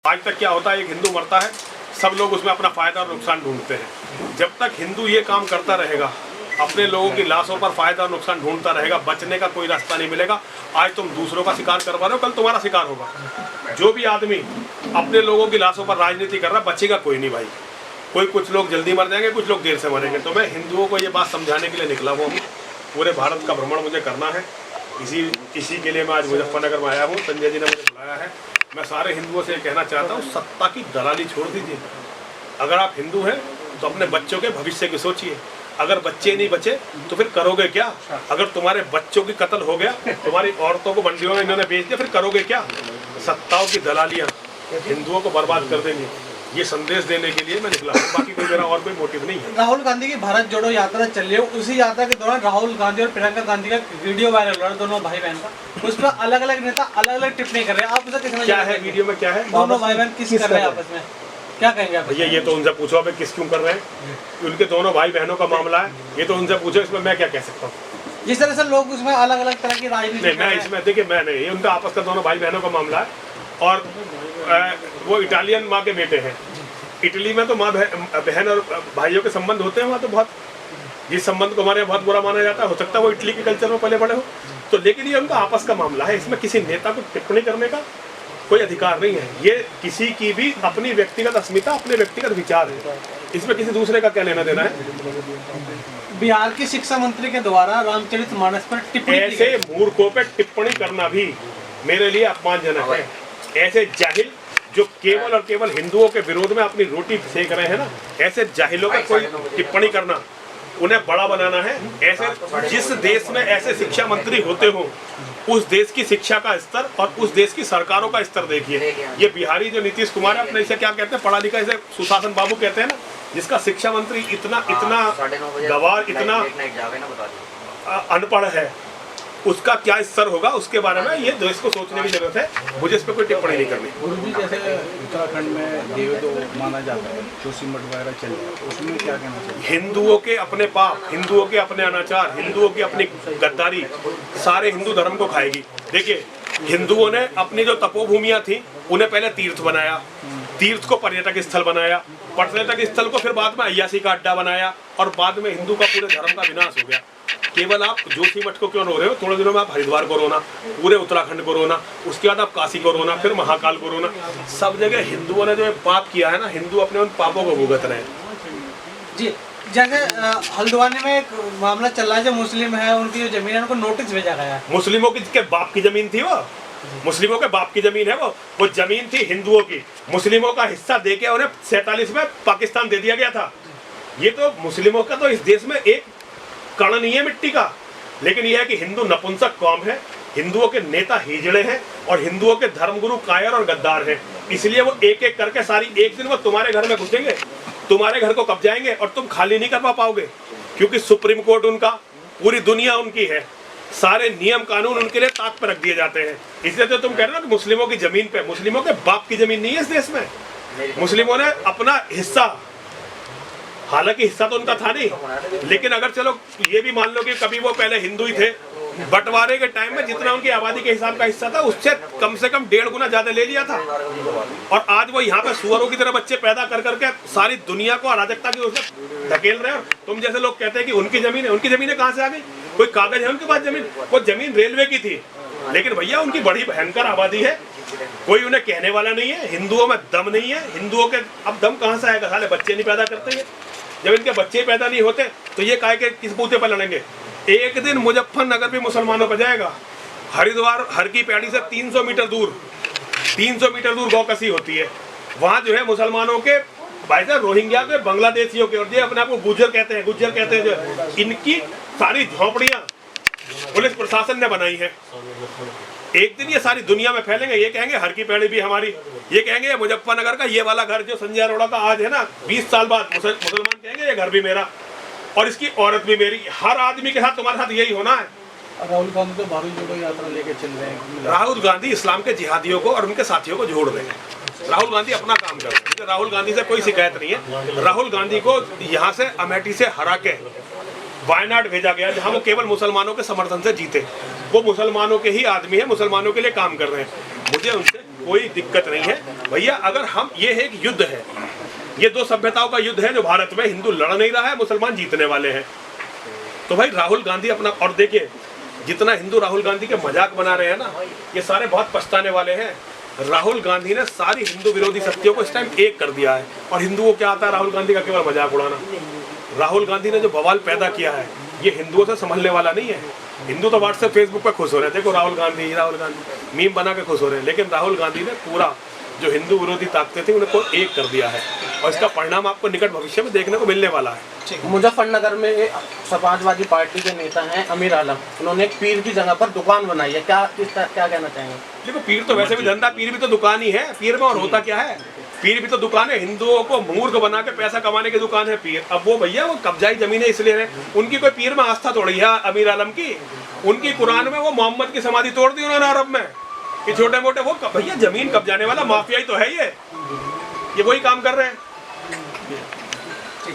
आज तक क्या होता है, एक हिंदू मरता है, सब लोग उसमें अपना फायदा और नुकसान ढूंढते हैं। जब तक हिंदू ये काम करता रहेगा, अपने लोगों की लाशों पर फायदा और नुकसान ढूंढता रहेगा, बचने का कोई रास्ता नहीं मिलेगा। आज तुम दूसरों का शिकार करवा रहे हो, कल तुम्हारा शिकार होगा। जो भी आदमी अपने लोगों की लाशों पर राजनीति कर रहा है, बचेगा कोई नहीं भाई। कुछ लोग जल्दी मर जाएंगे, कुछ लोग देर से मरेंगे। तो मैं हिंदुओं को ये बात समझाने के लिए निकला हुआ हूँ। पूरे भारत का भ्रमण मुझे करना है, इसी के लिए मैं आज मुजफ्फरनगर में आया हूँ। संजय जी ने मुझे बुलाया है। मैं सारे हिंदुओं से कहना चाहता हूँ, सत्ता की दलाली छोड़ दीजिए। अगर आप हिंदू हैं तो अपने बच्चों के भविष्य की सोचिए। अगर बच्चे नहीं बचे तो फिर करोगे क्या? अगर तुम्हारे बच्चों की कत्ल हो गया, तुम्हारी औरतों को मंडियों में इन्होंने बेच दिया, फिर करोगे क्या? सत्ताओं की दलालियाँ हिंदुओं को बर्बाद कर देंगी। ये संदेश देने के लिए मैं निकला हूँ, बाकी कोई मेरा और कोई मोटिव नहीं है। राहुल गांधी की भारत जोड़ो यात्रा चल रही है, उसी यात्रा के दौरान राहुल गांधी और प्रियंका गांधी का वीडियो वायरल हो रहा है, दोनों भाई बहन का। उस पर अलग अलग नेता अलग अलग टिप्पणी कर रहे हैं। आप उसे किस क्या है वीडियो में, क्या है? दोनों भाई बहन किस कर रहे हैं आपस में, क्या कहेंगे आप? भैया ये तो उनसे पूछो अब किस क्यों कर रहे हैं। उनके दोनों भाई बहनों का मामला है, ये तो उनसे पूछो। इसमें मैं क्या कह सकता हूँ? जिस तरह से लोग उसमें अलग अलग तरह की राजनीति नहीं, मैं इसमें देखिए, मैं नहीं, ये उनका आपस का दोनों भाई बहनों का मामला है। और वो इटालियन माँ के बेटे हैं। इटली में तो माँ बहन और भाइयों के संबंध होते हैं वहाँ तो बहुत, जिस संबंध को हमारे यहाँ बहुत बुरा माना जाता है। हो सकता है वो इटली के कल्चर में पले बड़े हो, तो लेकिन ये उनका आपस का मामला है। इसमें किसी नेता को टिप्पणी करने का कोई अधिकार नहीं है। ये किसी की भी अपनी व्यक्तिगत अस्मिता, अपने व्यक्तिगत विचार है। इसमें किसी दूसरे का क्या लेना देना है? बिहार के शिक्षा मंत्री के द्वारा रामचरितमानस पर टिप्पणी, ऐसे मूर्खों पे टिप्पणी करना भी मेरे लिए अपमानजनक है। ऐसे जाहिल जो केवल और केवल हिंदुओं के विरोध में अपनी रोटी सेक रहे हैं ना, ऐसे जाहिलों पर कोई टिप्पणी करना, उन्हें बड़ा बनाना है। ऐसे जिस देश में ऐसे शिक्षा मंत्री होते हो, उस देश की शिक्षा का स्तर और उस देश की सरकारों का स्तर देखिए। ये बिहारी जो नीतीश कुमार है, अपने इसे क्या कहते हैं, पढ़ा लिखा, इसे सुशासन बाबू कहते हैं ना, जिसका शिक्षा मंत्री इतना गवार, इतना अनपढ़ है, उसका क्या स्तर होगा, उसके बारे में ये देश को सोचने की जरूरत है। मुझे इस पर कोई टिप्पणी नहीं करनी। गुरुजी, जैसे उत्तराखंड में देवदो माना जाता है, जोशीमठ वगैरह चल रहा है, उसमें क्या कहना चाहिए? हिंदुओं के अपने पाप, हिंदुओं के अपने अनाचार, हिंदुओं की अपनी गद्दारी सारे हिंदू धर्म को खाएगी। देखिए, हिंदुओं ने अपनी जो तपोभूमियां थी उन्हें पहले तीर्थ बनाया, तीर्थ को पर्यटक स्थल बनाया, पर्यटक स्थल को फिर बाद में अय्यासी का अड्डा बनाया, और बाद में हिंदू का पूरे धर्म का विनाश हो गया। केवल आप जोशीमठ को क्यों रो रहे हो? थोड़े दिनों में आप हरिद्वार को रोना, पूरे उत्तराखंड को रोना, उसके बाद आप काशी को रोना, फिर महाकाल को रोना। सब जगह हिंदुओं ने जो पाप किया है ना, हिंदू अपने उन पापों को भुगत रहे हैं। जी, जैसे हल्द्वानी में एक मामला चल रहा है, जो मुस्लिम है उनकी जो जमीन है उनको नोटिस भेजा गया है। मुस्लिमों की के बाप की जमीन थी वो, मुस्लिमों के बाप की जमीन है वो जमीन थी हिंदुओं की। मुस्लिमों का हिस्सा देके उन्हें 47 में पाकिस्तान दे दिया गया था। ये तो मुस्लिमों का तो इस देश में एक कण नहीं है मिट्टी का। लेकिन यह है कि हिंदू नपुंसक कौम है, हिंदुओं के नेता हिजड़े हैं और हिंदुओं के धर्मगुरु कायर और गद्दार हैं। इसलिए वो एक एक करके सारी, एक दिन वो तुम्हारे घर में घुसेंगे, तुम्हारे घर को कब्जाएंगे और तुम खाली नहीं करवा पाओगे, क्योंकि सुप्रीम कोर्ट उनका, पूरी दुनिया उनकी है, सारे नियम कानून उनके लिए ताक पर रख दिए जाते हैं। इसलिए तो तुम कह रहे हो कि मुस्लिमों की जमीन पे, मुस्लिमों के बाप की जमीन नहीं है इस देश में। मुस्लिमों ने अपना हिस्सा, हालांकि हिस्सा तो उनका था नहीं, लेकिन अगर चलो ये भी मान लो कि कभी वो पहले हिंदू ही थे, बंटवारे के टाइम में जितना उनकी आबादी के हिसाब का हिस्सा था उससे कम से कम 1.5 गुना ज्यादा ले लिया था। और आज वो यहाँ पे सुअरों की तरह बच्चे पैदा कर करके सारी दुनिया को अराजकता की ओर से धकेल रहे हैं। और तुम जैसे लोग कहते हैं कि उनकी जमीन है, उनकी जमीनें कहाँ से आ गई? कोई कागज है उनके पास जमीन? वो जमीन रेलवे की थी, लेकिन भैया उनकी बड़ी भयंकर आबादी है, कोई उन्हें कहने वाला नहीं है। हिंदुओं में दम नहीं है। हिंदुओं के अब दम कहाँ से आएगा? साले बच्चे नहीं पैदा करते हैं। जब इनके बच्चे पैदा नहीं होते तो ये काहे के किस बूते पर लड़ेंगे? एक दिन मुजफ्फरनगर भी मुसलमानों पर जाएगा। हरिद्वार हर की पैड़ी से 300 मीटर दूर गौकसी होती है। वहाँ जो है मुसलमानों के, भाई साहब, रोहिंग्या के, बांग्लादेशियों के, और जो अपने आप को गुज्जर कहते हैं, जो इनकी सारी झोपड़ियाँ पुलिस प्रशासन ने बनाई है। एक दिन ये सारी दुनिया में फैलेंगे, ये कहेंगे हर की पैड़ी भी हमारी, ये कहेंगे मुजफ्फरनगर का ये वाला घर जो संजय अरोड़ा का आज है ना, 20 साल बाद मुसलमान कहेंगे ये घर भी मेरा और इसकी औरत भी मेरी। हर आदमी के साथ तुम्हारे साथ यही होना है। राहुल गांधी तो भारत जोड़ो यात्रा लेके चल रहे हैं। राहुल गांधी इस्लाम के जिहादियों को और उनके साथियों को जोड़ रहे हैं। राहुल गांधी अपना काम कर रहे हैं। राहुल गांधी से कोई शिकायत नहीं है। राहुल गांधी को यहाँ से अमेठी से हरा के वायनाड भेजा गया, जहाँ वो केवल मुसलमानों के समर्थन से जीते। वो मुसलमानों के ही आदमी है, मुसलमानों के लिए काम कर रहे हैं। मुझे उनसे कोई दिक्कत नहीं है भैया। अगर हम, ये है एक युद्ध है, ये दो सभ्यताओं का युद्ध है जो भारत में हिंदू लड़ नहीं रहा है, मुसलमान जीतने वाले हैं। तो भाई राहुल गांधी अपना, और देखिए जितना हिंदू राहुल गांधी के मजाक बना रहे हैं ना, ये सारे बहुत पछताने वाले हैं। राहुल गांधी ने सारी हिंदू विरोधी शक्तियों को इस टाइम एक कर दिया है, और हिंदुओं को क्या आता है राहुल गांधी का? केवल मजाक उड़ाना। राहुल गांधी ने जो बवाल पैदा किया है ये हिंदुओं से संभलने वाला नहीं है। हिंदू तो व्हाट्सएप फेसबुक पे खुश हो रहे हैं, देखो राहुल गांधी मीम बना के खुश हो रहे हैं, लेकिन राहुल गांधी ने पूरा जो हिंदू विरोधी ताकतें थी उनको एक कर दिया है, और इसका परिणाम आपको निकट भविष्य में देखने को मिलने वाला है। मुजफ्फरनगर में एक समाजवादी पार्टी के नेता हैं अमीर आलम, उन्होंने एक पीर की जगह पर दुकान बनाई है, क्या कहना चाहेंगे? देखो पीर तो वैसे भी धंधा, पीर भी तो दुकान ही है। पीर में और होता क्या है? पीर भी तो दुकान है, हिंदुओं को मूर्ख बना के पैसा कमाने की दुकान है पीर। अब वो भैया वो कब्जाई जमीन है इसलिए है, उनकी कोई पीर में आस्था थोड़ी है अमीर आलम की। उनकी कुरान में वो मोहम्मद की समाधि तोड़ दी उन्होंने अरब में, कि छोटे मोटे वो भैया जमीन कब्जाने वाला माफिया ही तो है ये वही काम कर रहे हैं।